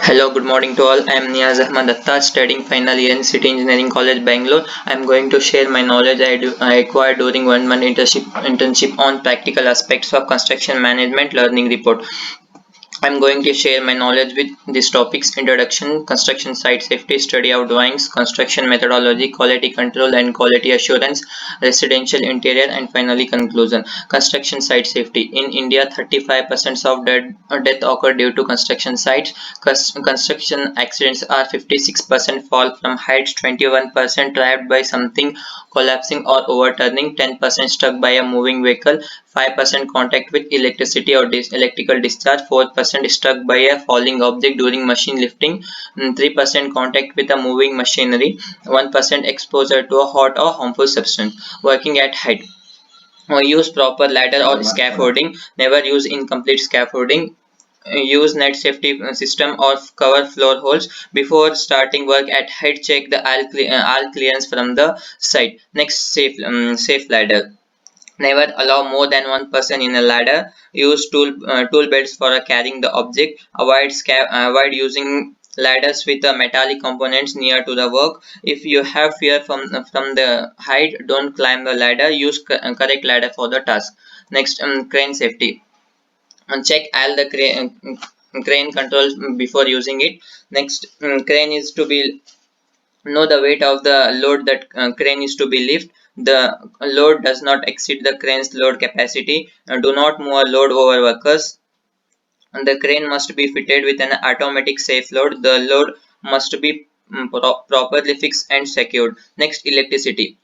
Hello, good morning to all. I am Niyaz studying final year in City Engineering College, Bangalore. I am going to share my knowledge I acquired during 1 month internship on practical aspects of construction management learning report. I'm going to share my knowledge with these topics: introduction, construction site safety, study of drawings, construction methodology, quality control and quality assurance, residential interior, and finally conclusion. Construction site safety. In India, 35% of death occur due to construction sites. Construction accidents are 56% fall from heights, 21% trapped by something collapsing or overturning, 10% stuck by a moving vehicle, 5% contact with electricity or electrical discharge, 4% struck by a falling object during machine lifting, 3% contact with a moving machinery, 1% exposure to a hot or harmful substance. Working at height. Use proper ladder or scaffolding. Never use incomplete scaffolding. Use net safety system or cover floor holes. Before starting work at height, check the all clearance from the site. Next, safe ladder. Never allow more than one person in a ladder. Use tool belts for carrying the object. Avoid using ladders with metallic components near to the work. If you have fear from the height, don't climb the ladder. Use correct ladder for the task. Next, crane safety. Check all the crane controls before using it. Next, crane is to be know the weight of the load that crane is to be lifted. The load does not exceed the crane's load capacity. Do not move a load over workers. And the crane must be fitted with an automatic safe load. The load must be properly fixed and secured. Next, electricity.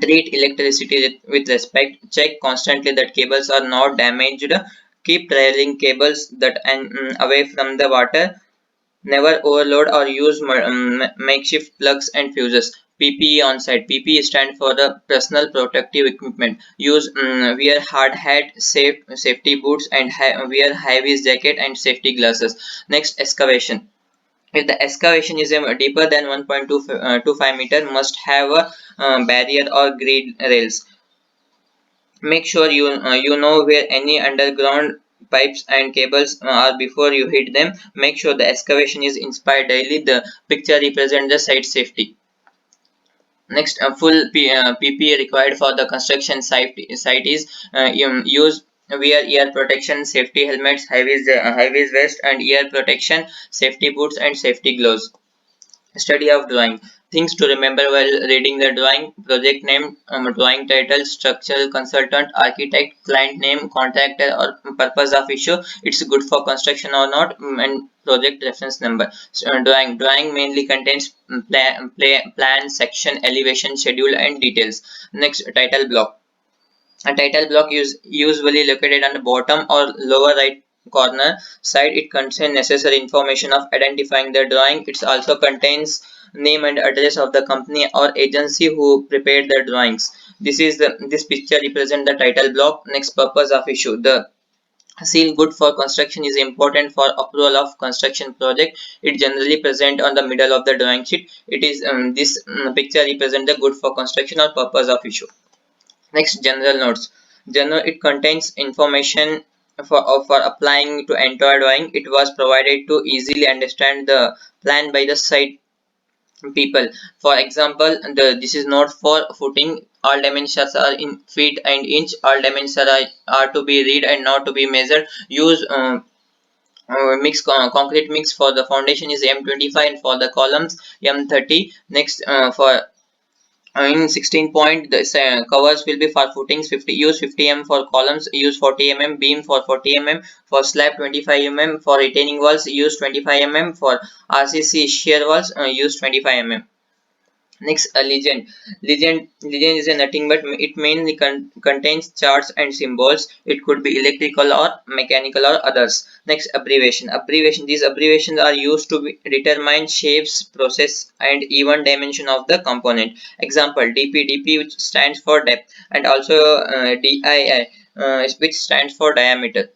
Treat electricity with respect. Check constantly that cables are not damaged. Keep trailing cables that away from the water. Never overload or use makeshift plugs and fuses. PPE on site. PPE stand for the personal protective equipment. Wear hard hat, safety boots, and wear high vis jacket and safety glasses. Next, excavation. If the excavation is deeper than 1.25 meter, must have a barrier or grid rails. Make sure you know where any underground pipes and cables are before you hit them. Make sure the excavation is inspected daily. The picture represents the site safety. Next, full PPE required for the construction site is use wear ear protection, safety helmets, high-vis vest, and ear protection, safety boots, and safety gloves. Study of drawing. Things to remember while reading the drawing: project name, drawing title, structural consultant, architect, client name, contractor, or purpose of issue. It's good for construction or not, and project reference number. Drawing mainly contains plan, section, elevation, schedule, and details. Next, title block. A title block is usually located on the bottom or lower right corner side. It contains necessary information of identifying the drawing. It also contains name and address of the company or agency who prepared the drawings. This picture represents the title block. Next, purpose of issue. The seal good for construction is important for approval of construction project. It generally present on the middle of the drawing sheet. It is this picture represent the good for construction or purpose of issue. Next, general notes. General, it contains information for applying to entire drawing. It was provided to easily understand the plan by the site people. For example, this is not for footing. All dimensions are in feet and inch. All dimensions are to be read and not to be measured. Use concrete mix for the foundation is M25 and for the columns M30. Next, for in 16 point, the covers will be for footings 50, use 50 for columns, use 40 beam for 40 for slab 25 for retaining walls, use 25 for RCC shear walls, use 25 Next, a legend. Legend is a nothing but it mainly contains charts and symbols. It could be electrical or mechanical or others. Next, abbreviation. These abbreviations are used to determine shapes, process, and even dimension of the component. Example: DP, which stands for depth, and also DII, which stands for diameter.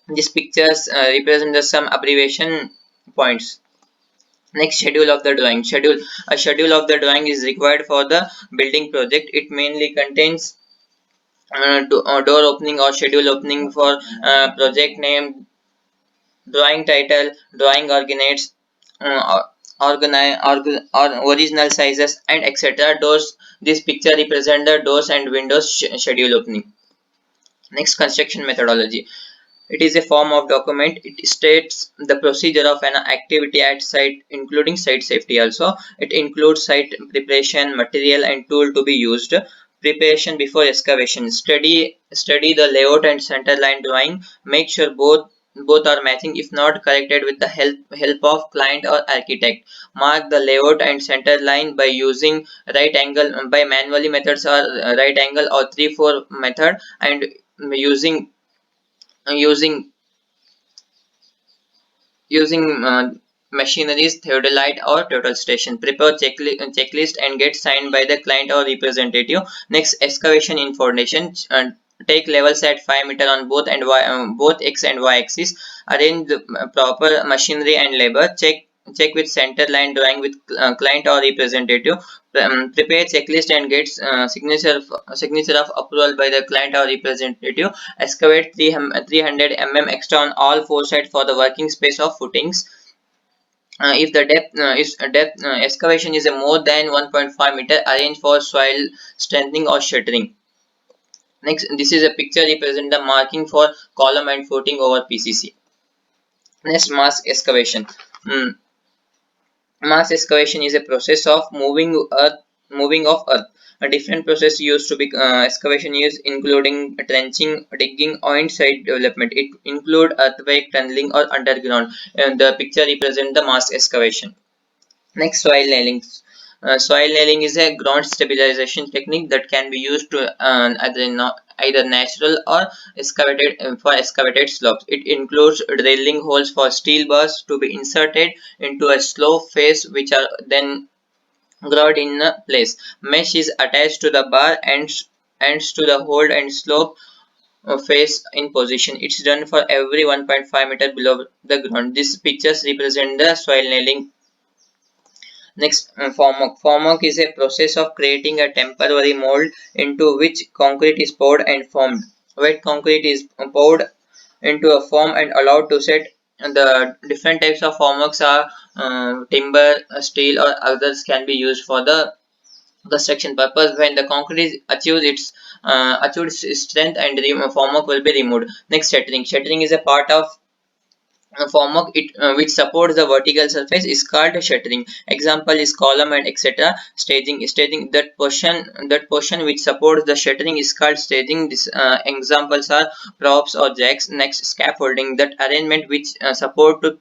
These pictures represent some abbreviation points. Next, schedule of the drawing. A schedule of the drawing is required for the building project. It mainly contains door opening or schedule opening for project name, Drawing title, drawing originates, uh, or original sizes, and etc. Doors. This picture represent the doors and windows schedule opening. Next, construction methodology. It is a form of document. It states the procedure of an activity at site, including site safety also. It includes site preparation, material and tool to be used. Preparation before excavation. Study the layout and center line drawing. Make sure both are matching. If not, corrected with the help of client or architect. Mark the layout and center line by using right angle by manually methods or right angle or 3-4 method, and using using using machineries, theodolite or total station. Prepare checklist and get signed by the client or representative. Next, excavation information. Take levels at 5 meter on both x and y axis. Arrange the proper machinery and labor. Check with center line drawing with client or representative. Prepare checklist and get signature of approval by the client or representative. Excavate 300 extra on all four sides for the working space of footings. If the depth excavation is a more than 1.5 meter, arrange for soil strengthening or shuttering. Next, this is a picture represent the marking for column and footing over PCC. Next, mass excavation. Mm, Mass excavation is a process of moving of earth. A different process used to be excavation is including trenching, digging, or site development. It include earthquake, tunneling, or underground. And the picture represent the mass excavation. Next, soil nailing. Soil nailing is a ground stabilization technique that can be used to either natural or excavated for excavated slopes. It includes drilling holes for steel bars to be inserted into a slope face, which are then glued in place. Mesh is attached to the bar and ends to the hold and slope face in position. It's done for every 1.5 meter below the ground. These pictures represent the soil nailing. Next, formwork. Formwork is a process of creating a temporary mold into which concrete is poured and formed. Wet concrete is poured into a form and allowed to set. And the different types of formworks are timber, steel, or others can be used for the construction purpose. When the concrete achieves its strength, and the formwork will be removed. Next, shuttering. Shuttering is a part of formwork which supports the vertical surface is called shuttering. Example is column and etc. Staging that portion which supports the shuttering is called staging. This examples are props or jacks. Next, scaffolding. That arrangement which supporting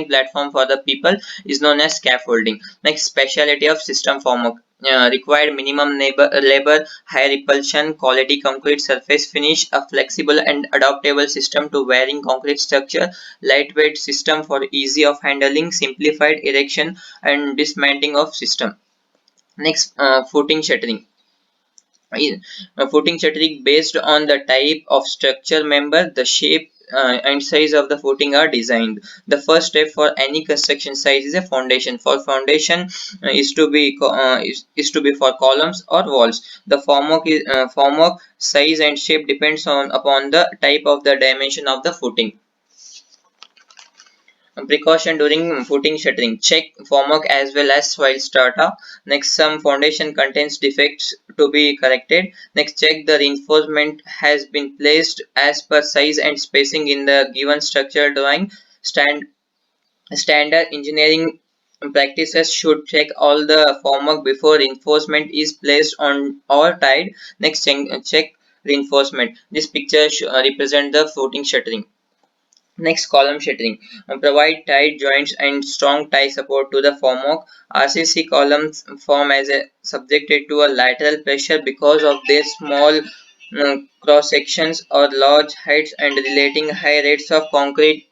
platform for the people is known as scaffolding. Next, specialty of system formwork. Required minimum labor, high repulsion, quality concrete surface finish, a flexible and adaptable system to varying concrete structure, lightweight system for easy of handling, simplified erection and dismantling of system. Next, footing shuttering. Footing shuttering based on the type of structure member, the shape and size of the footing are designed. The first step for any construction site is a foundation. For foundation is to be for columns or walls. The formwork size and shape depends on upon the type of the dimension of the footing. Precaution during footing shuttering. Check formwork as well as soil strata. Next, some foundation contains defects to be corrected. Next, check the reinforcement has been placed as per size and spacing in the given structure drawing. Standard engineering practices should check all the formwork before reinforcement is placed on or tied. Next, check reinforcement. This picture represent the footing shuttering. Next, column shuttering. Provide tight joints and strong tie support to the formwork. RCC columns form as a subjected to a lateral pressure because of their small cross sections or large heights and relating high rates of concrete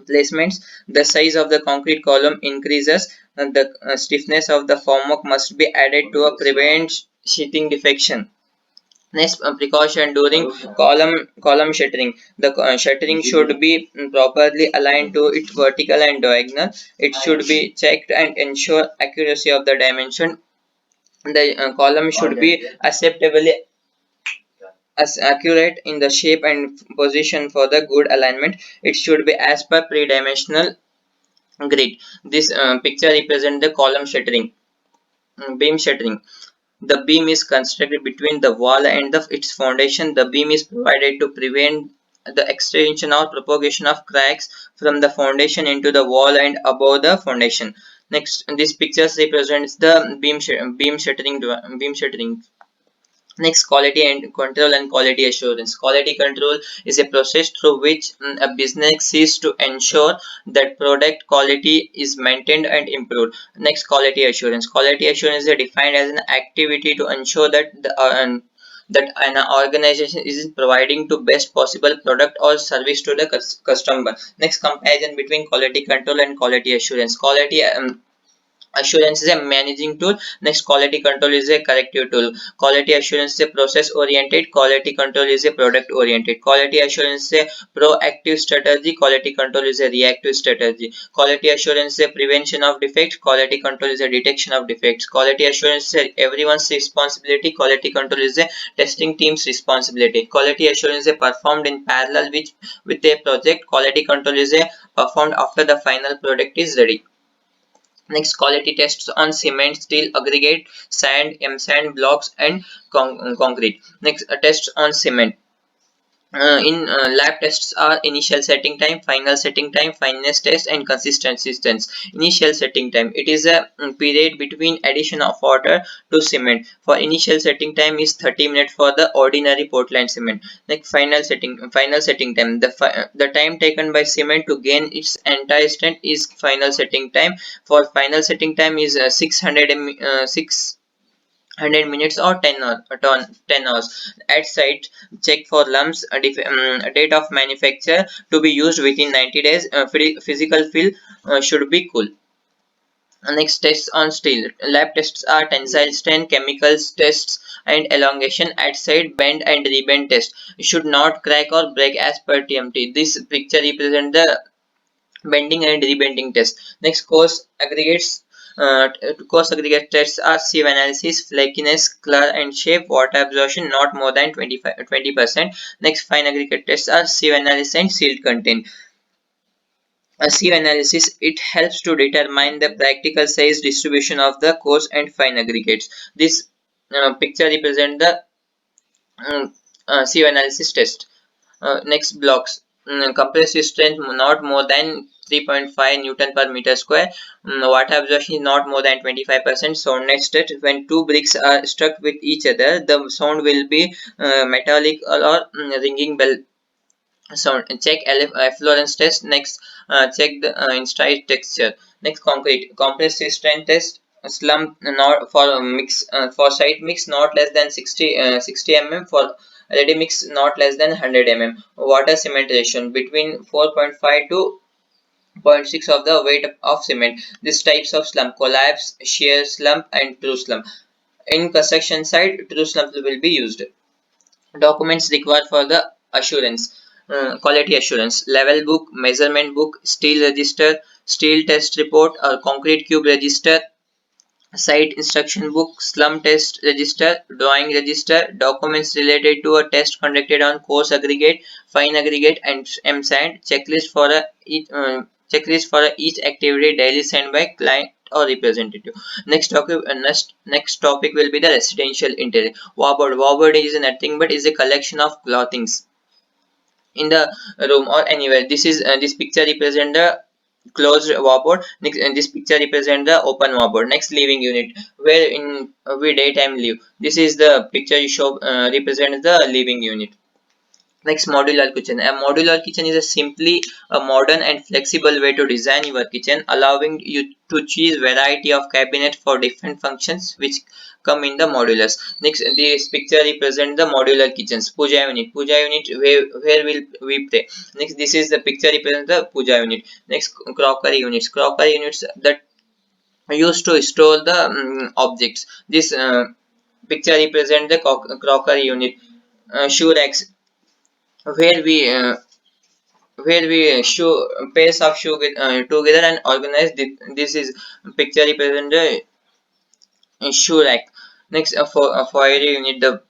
placements. The size of the concrete column increases, and the stiffness of the formwork must be added to prevent sheathing defection. Next, precaution during column shuttering. The shuttering should be properly aligned to its vertical and diagonal. It should be checked and ensure accuracy of the dimension. The column should be acceptably as accurate in the shape and position for the good alignment. It should be as per three-dimensional grid. This picture represents the column shuttering, beam shuttering. The beam is constructed between the wall and its foundation. The beam is provided to prevent the extension or propagation of cracks from the foundation into the wall and above the foundation. Next, this picture represents the beam shuttering. Next, quality and control and quality assurance. Quality control is a process through which a business seeks to ensure that product quality is maintained and improved. Next, quality assurance. Quality assurance is defined as an activity to ensure that that an organization is providing to best possible product or service to the customer. Next, comparison between quality control and quality assurance. Quality assurance is a managing tool. Next, quality control is a corrective tool. Quality assurance is a process oriented. Quality control is a product oriented. Quality assurance is a proactive strategy. Quality control is a reactive strategy. Quality assurance is a prevention of defects. Quality control is a detection of defects. Quality assurance is everyone's responsibility. Quality control is a testing team's responsibility. Quality assurance is performed in parallel with a project. Quality control is a performed after the final product is ready. Next, quality tests on cement, steel, aggregate, sand, sand blocks, and concrete. Next, tests on cement. In lab tests are initial setting time, final setting time, fineness test, and consistency test. Initial setting time, it is a period between addition of water to cement. For initial setting time is 30 minutes for the ordinary Portland cement. Like final setting time, the time taken by cement to gain its entire strength is final setting time. For final setting time is 600 minutes or 10 hours. At site, check for lumps. Date of manufacture to be used within 90 days. Physical fill should be cool. Next, tests on steel. Lab tests are tensile strength, chemicals tests, and elongation. At site, bend and rebend test. It should not crack or break as per TMT. This picture represents the bending and rebending test. Next, course aggregate tests are sieve analysis, flakiness, color and shape, water absorption not more than 20%. Next, fine aggregate tests are sieve analysis and silt content. A sieve analysis, it helps to determine the practical size distribution of the coarse and fine aggregates. This picture represents the sieve analysis test. Next, blocks. Compressive strength not more than 3.5 Newton per meter square. Water absorption is not more than 25%. Sound next step, when two bricks are stuck with each other, the sound will be metallic or ringing bell sound. Check effluence test. Next, check the inside texture. Next, concrete. Compressive strength test. Slump not for mix for site mix not less than 60 mm, for ready mix not less than 100 mm. Water cement ratio between 4.5 to zero point 0.6 of the weight of cement. These types of slump: collapse, shear slump, and true slump. In construction site, true slump will be used. Documents required for the assurance. Quality assurance: level book, measurement book, steel register, steel test report or concrete cube register, site instruction book, slum test register, drawing register, documents related to a test conducted on coarse aggregate, fine aggregate, and sand, checklist for each activity daily sent by client or representative. Next topic will be the residential interior. Wardrobe. Wardrobe is nothing but is a collection of clothings in the room or anywhere. This picture represent the closed wardrobe. Next, this picture represent the open wardrobe. Next, living unit, where in we daytime live. This is the picture you show represent the living unit. Next, modular kitchen. A modular kitchen is simply a modern and flexible way to design your kitchen, allowing you to choose variety of cabinets for different functions which come in the modulars. Next, this picture represents the modular kitchens. Puja unit. Puja unit, where will we pray? Next, this is the picture represents the puja unit. Next, crockery units. Crockery units that are used to store the objects. This picture represents the crockery unit. Shoe racks, where we show pairs of shoe together and organize. This is picture represent the shoe rack. Next, for foyer unit, the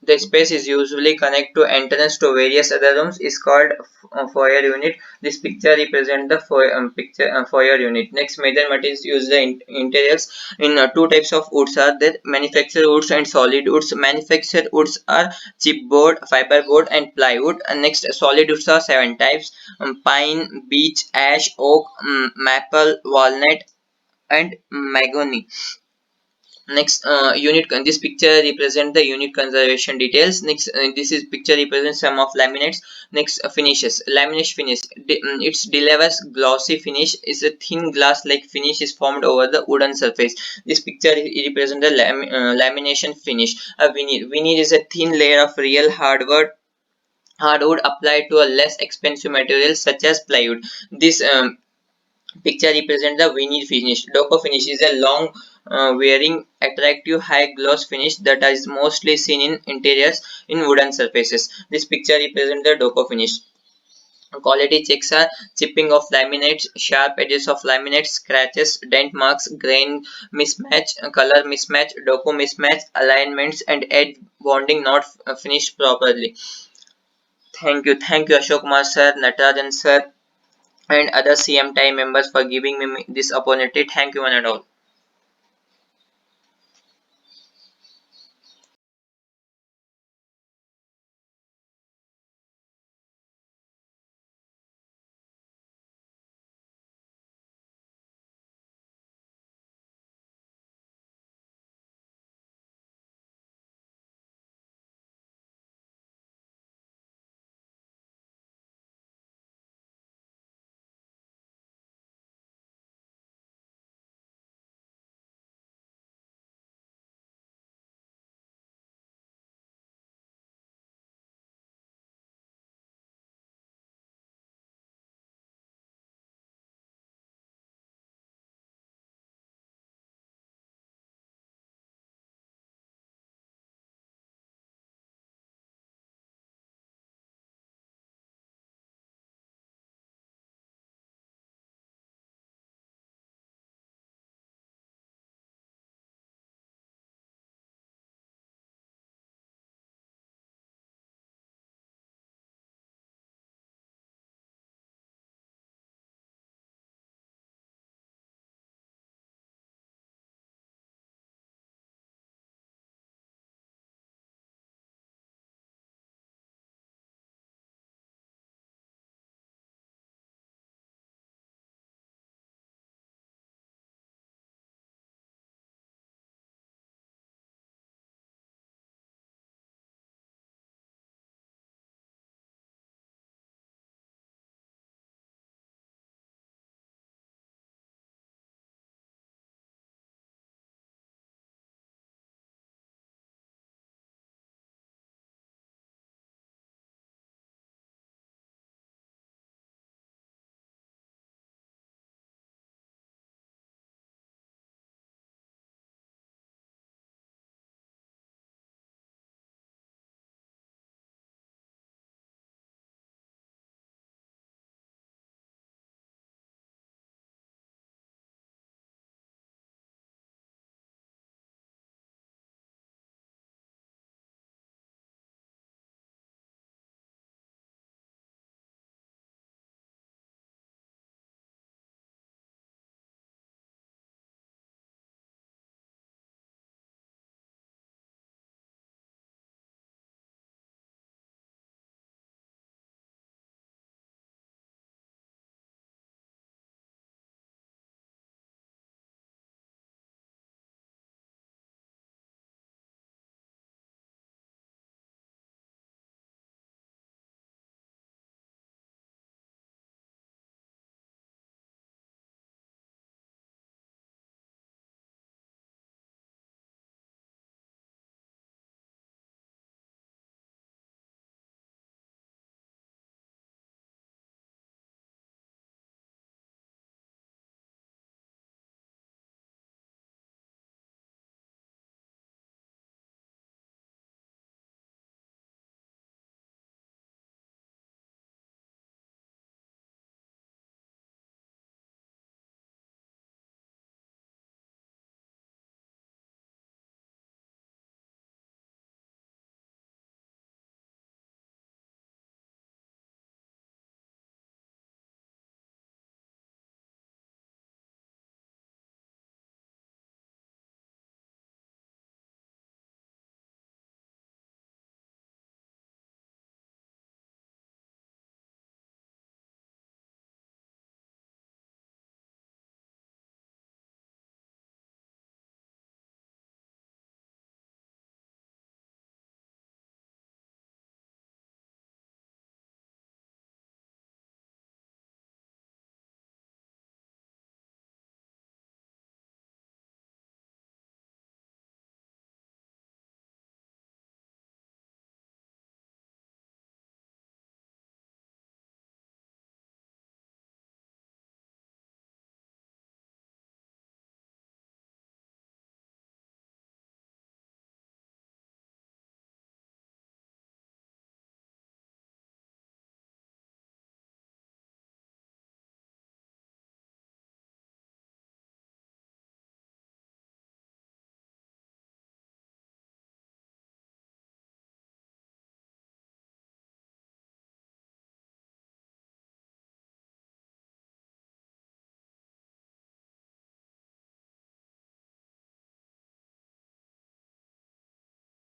The space is usually connected to entrance to various other rooms is called foyer unit. This picture represents the foyer unit. Next, major materials used in interiors. In two types of woods are there: manufactured woods and solid woods. Manufactured woods are chipboard, fiberboard, and plywood. And next, solid woods are seven types: pine, beech, ash, oak, maple, walnut, and mahogany. Next, this picture represent the unit conservation details. Next, this is picture represents some of laminates. Next, finishes. Laminate finish, its delivers glossy finish is a thin glass like finish is formed over the wooden surface. This picture represent the lamination finish. A veneer is a thin layer of real hardwood applied to a less expensive material such as plywood. This picture represents the veneer finish. Doco finish is a long wearing attractive high gloss finish that is mostly seen in interiors in wooden surfaces. This picture represents the Doco finish. Quality checks are chipping of laminates, sharp edges of laminates, scratches, dent marks, grain mismatch, color mismatch, Doco mismatch, alignments, and edge bonding not finished properly. Thank you Ashok Kumar sir, Natarajan sir, and other CMTI members for giving me this opportunity. Thank you one and all.